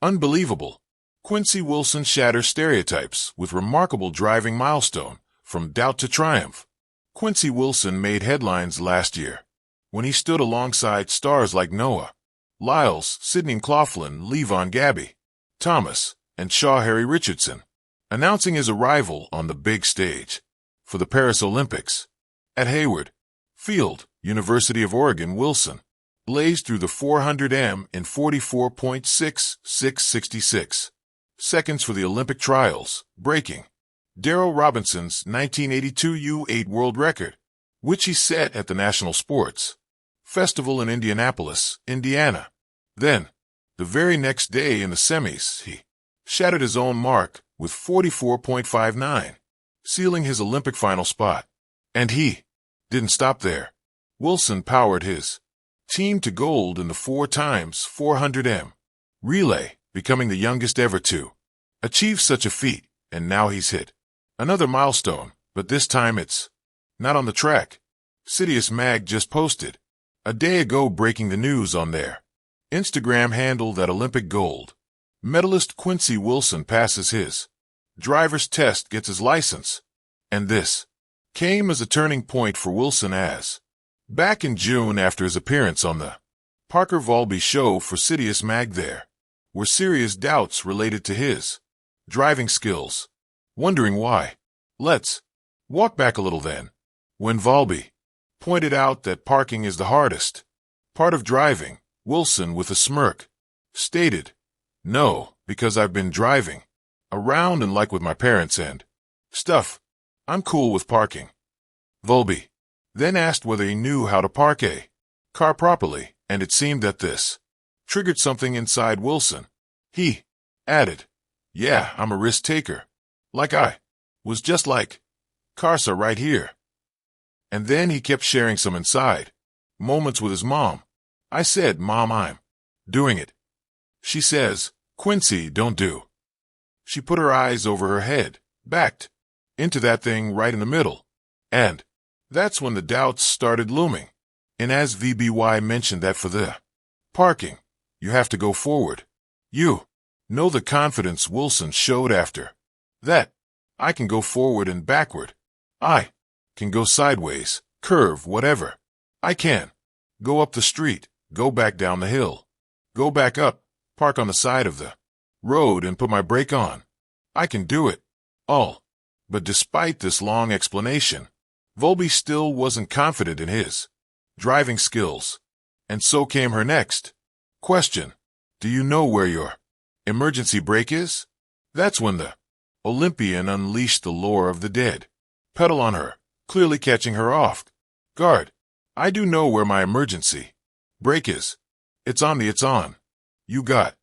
Unbelievable. Quincy Wilson shatters stereotypes with remarkable driving milestone, from doubt to triumph. Quincy Wilson made headlines last year when he stood alongside stars like Noah Lyles, Sidney McLaughlin, Levon Gabby, Thomas, and Shaw Harry Richardson, announcing his arrival on the big stage for the Paris Olympics. At Hayward Field, University of Oregon, Wilson blazed through the 400m in 44.6666 seconds for the Olympic trials, breaking Darrell Robinson's 1982 U8 world record, which he set at the National Sports Festival in Indianapolis, Indiana. Then, the very next day in the semis, he shattered his own mark with 44.59, sealing his Olympic final spot. And he didn't stop there. Wilson powered his team to gold in the 4x400m relay, becoming the youngest ever to achieve such a feat, and now he's hit another milestone, but this time it's not on the track. Citius Mag just posted a day ago breaking the news on their Instagram handle that Olympic gold medalist Quincy Wilson passes his driver's test, gets his license, and this came as a turning point for Wilson, as back in June, after his appearance on the Parker Volby show for Citius Mag, there were serious doubts related to his driving skills. Wondering why? Let's walk back a little then. When Volby pointed out that parking is the hardest part of driving, Wilson, with a smirk, stated, "No, because I've been driving around and like with my parents and stuff, I'm cool with parking." Volby then asked whether he knew how to park a car properly, and it seemed that this triggered something inside Wilson. He added, "Yeah, I'm a risk taker. Like I was just like Carsa right here." And then he kept sharing some inside moments with his mom. "I said, Mom, I'm doing it." She says, "Quincy, don't do." She put her eyes over her head, backed into that thing right in the middle. And that's when the doubts started looming. And as VBY mentioned that for the parking, you have to go forward. You know the confidence Wilson showed after that. "I can go forward and backward. I can go sideways, curve, whatever. I can go up the street, go back down the hill, go back up, park on the side of the road and put my brake on. I can do it all." But despite this long explanation, Volby still wasn't confident in his driving skills. And so came her next question. "Do you know where your emergency brake is?" That's when the Olympian unleashed the lore of the dead pedal on her, clearly catching her off guard. "I do know where my emergency brake is. It's on. You got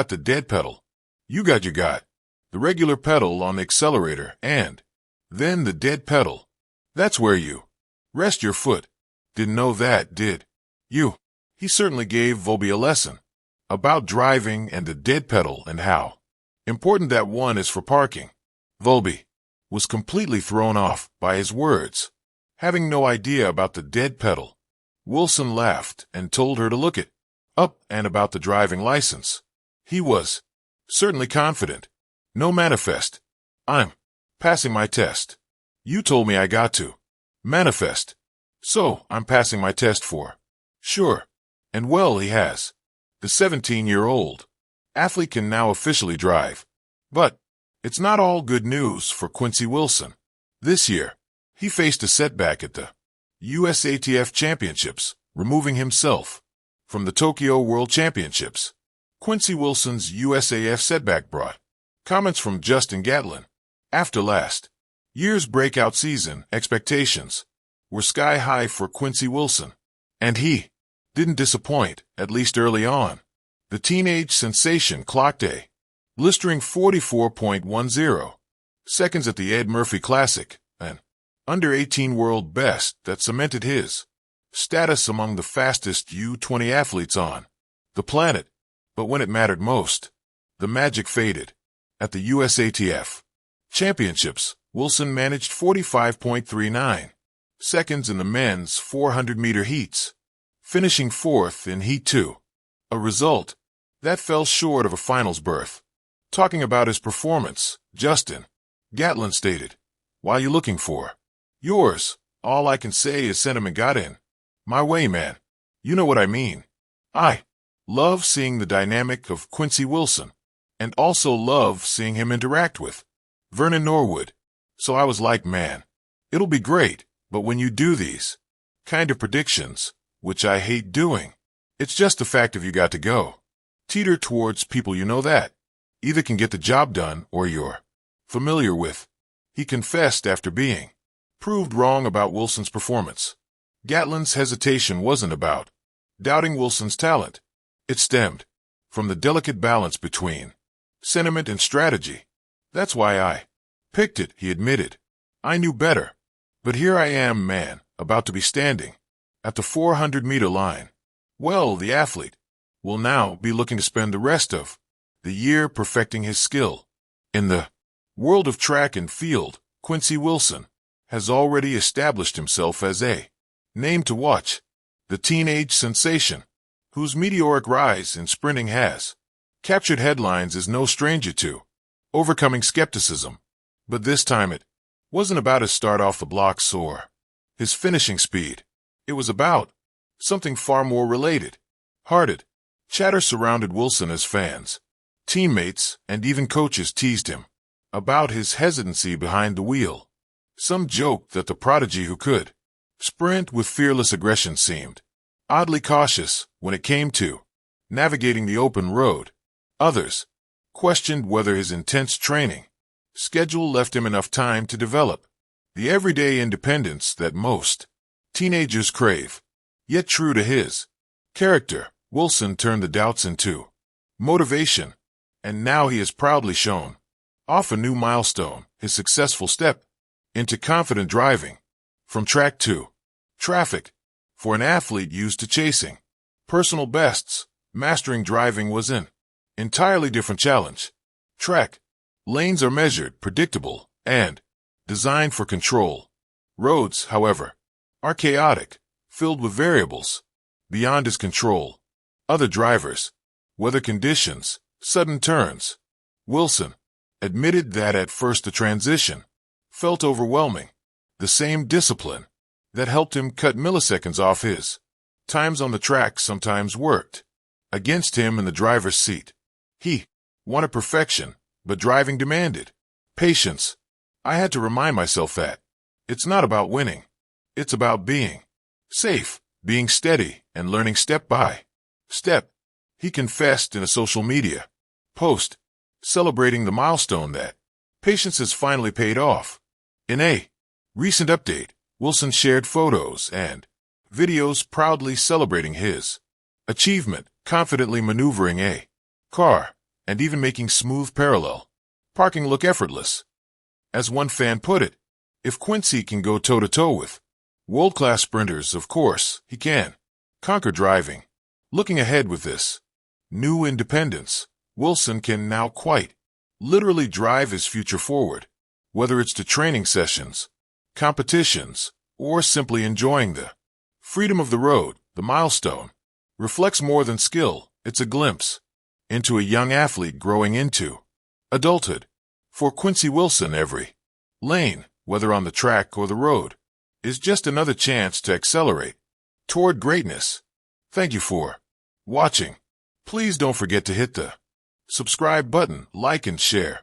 the dead pedal. You got the regular pedal on the accelerator, and then the dead pedal. That's where you rest your foot. Didn't know that, did you?" He certainly gave Volby a lesson about driving and the dead pedal and how important that one is for parking. Volby was completely thrown off by his words, having no idea about the dead pedal. Wilson laughed and told her to look it up, and about the driving license. He was certainly confident. "No manifest. I'm passing my test. You told me I got to manifest. So I'm passing my test for sure." And well, he has. The 17-year-old athlete can now officially drive. But it's not all good news for Quincy Wilson. This year, he faced a setback at the USATF Championships, removing himself from the Tokyo World Championships. Quincy Wilson's USAF setback brought comments from Justin Gatlin. After last year's breakout season, expectations were sky high for Quincy Wilson, and he didn't disappoint, at least early on. The teenage sensation clocked a blistering 44.10 seconds at the Ed Murphy Classic, an under-18 world best that cemented his status among the fastest U20 athletes on the planet. But when it mattered most, the magic faded. At the USATF Championships, Wilson managed 45.39 seconds in the men's 400-meter heats, finishing fourth in Heat 2, a result That fell short of a finals berth. Talking about his performance, Justin Gatlin stated, "Why you looking for? Yours. All I can say is sentiment got in my way, man. You know what I mean. I love seeing the dynamic of Quincy Wilson, and also love seeing him interact with Vernon Norwood. So I was like, man, it'll be great, but when you do these kind of predictions, which I hate doing, it's just the fact of you got to go. Teeter towards people you know that either can get the job done or you're familiar with." He confessed after being proved wrong about Wilson's performance. Gatlin's hesitation wasn't about doubting Wilson's talent. It stemmed from the delicate balance between sentiment and strategy. "That's why I picked it," he admitted. "I knew better. But here I am, man, about to be standing at the 400-meter line. Well, the athlete will now be looking to spend the rest of the year perfecting his skill. In the world of track and field, Quincy Wilson has already established himself as a name to watch. The teenage sensation, whose meteoric rise in sprinting has captured headlines, is no stranger to overcoming skepticism. But this time it wasn't about his start off the blocks or his finishing speed. It was about something far more related-hearted. Chatter surrounded Wilson as fans, teammates, and even coaches teased him about his hesitancy behind the wheel. Some joked that the prodigy who could sprint with fearless aggression seemed oddly cautious when it came to navigating the open road. Others questioned whether his intense training schedule left him enough time to develop the everyday independence that most teenagers crave. Yet true to his character, Wilson turned the doubts into motivation, and now he has proudly shown off a new milestone, his successful step into confident driving. From track to traffic, for an athlete used to chasing personal bests, mastering driving was an entirely different challenge. Track lanes are measured, predictable, and designed for control. Roads, however, are chaotic, filled with variables beyond his control. Other drivers, weather conditions, sudden turns. Wilson admitted that at first the transition felt overwhelming. The same discipline that helped him cut milliseconds off his times on the track sometimes worked against him in the driver's seat. He wanted perfection, but driving demanded patience. I had to remind myself that it's not about winning. It's about being safe, being steady, and learning step by step. He confessed in a social media post, celebrating the milestone that patience has finally paid off. In a recent update, Wilson shared photos and videos proudly celebrating his achievement, confidently maneuvering a car, and even making smooth parallel parking look effortless. As one fan put it, if Quincy can go toe-to-toe with world-class sprinters, of course he can conquer driving. Looking ahead with this new independence, Wilson can now quite literally drive his future forward, whether it's to training sessions, competitions, or simply enjoying the freedom of the road. The milestone reflects more than skill. It's a glimpse into a young athlete growing into adulthood. For Quincy Wilson, every lane, whether on the track or the road, is just another chance to accelerate toward greatness. Thank you for watching. Please don't forget to hit the subscribe button, like and share.